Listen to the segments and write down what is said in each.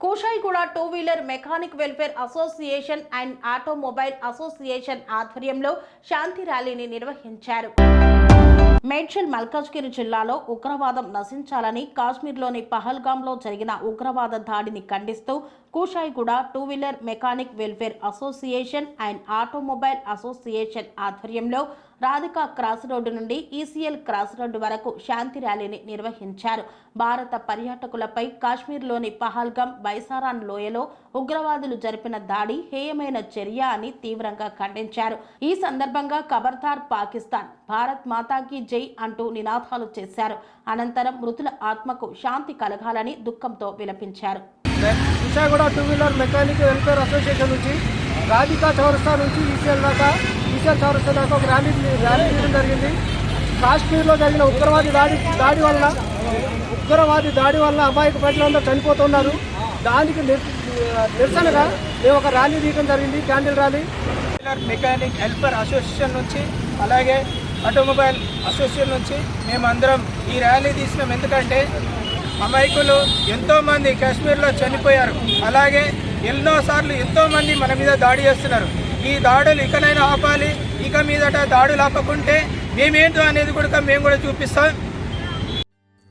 కోషాయిగూడ two wheeler mechanic welfare association and automobile association ఆధ్వర్యంలో శాంతి ర్యాలీని నిర్వహించారు. మేడ్చల్ మల్కాజ్గిరి జిల్లాలో ఉగ్రవాదం నశించాలని కాశ్మీర్లోని పహల్గాంలో జరిగిన ఉగ్రవాద దాడిని ఖండిస్తూ Koshaiguda two wheeler mechanic welfare association and automobile association ఆధ్వర్యంలో రాధికా క్రాస్ రోడ్డు నుండి ఈసీఎల్ క్రాస్ రోడ్డు వరకు శాంతి ర్యాలీని నిర్వహించారు. భారత పర్యాటకులపై కాశ్మీర్లోని పహల్గాం బైసారాన్ లోయలో ఉగ్రవాదులు జరిపిన దాడి హేయమైన చర్య అని తీవ్రంగా ఖండించారు. ఈ సందర్భంగా ఖబర్దార్ పాకిస్తాన్, భారత్ మాతాకి జై అంటూ నినాదాలు చేశారు. అనంతరం మృతుల ఆత్మకు శాంతి కలగాలని దుఃఖంతో విలపించారు. Koshaiguda two wheeler mechanic welfare association నుంచి రాధికా చౌరస్తా నుంచి ఈసీఎల్ చౌరస్తా దాకా ఒక ర్యాలీ తీయడం జరిగింది. కాశ్మీర్లో జరిగిన ఉగ్రవాది దాడి వల్ల అమాయక ప్రజలందరూ చనిపోతున్నారు. దానికి నిరసనగా మేము ఒక ర్యాలీ తీయడం జరిగింది, candle rally. Mechanic welfare association నుంచి అలాగే ఆటోమొబైల్ అసోసియేషన్ నుంచి మేమందరం ఈ ర్యాలీ తీసినాం. ఎందుకంటే అమాయకులు ఎంతోమంది కాశ్మీర్లో చనిపోయారు. అలాగే ఎన్నోసార్లు ఎంతోమంది మన మీద దాడి చేస్తున్నారు. ఈ దాడులు ఇకనైనా ఆపాలి. ఇక మీదట దాడులు ఆపకుంటే మేమేంటో అనేది కూడా మేము కూడా చూపిస్తాం.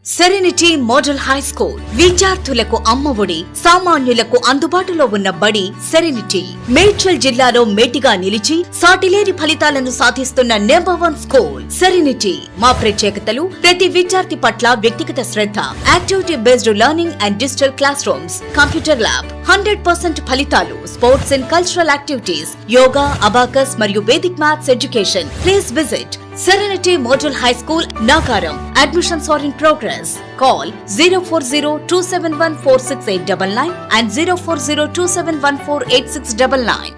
సెరెనిటీ మోడల్ హై స్కూల్ విద్యార్థులకు అమ్మఒడి, సామాన్యులకు అందుబాటులో ఉన్న బడి సెరెనిటీ. మేడ్చల్ జిల్లాలో మేటిగా నిలిచి సాటిలేని ఫలితాలను సాధిస్తున్న #1 స్కూల్ సెరెనిటీ. మా ప్రత్యేకతలు ప్రతి విద్యార్థి పట్ల వ్యక్తిగత శ్రద్ధ, activity based learning and digital classrooms, computer lab, 100% ఫలితాలు, sports and cultural activities, yoga, abacus మరియు Vedic maths education. Please visit Serenity Model High School, Nagaram. Admissions are in progress. Call 040-271-46899 and 040-271-48699.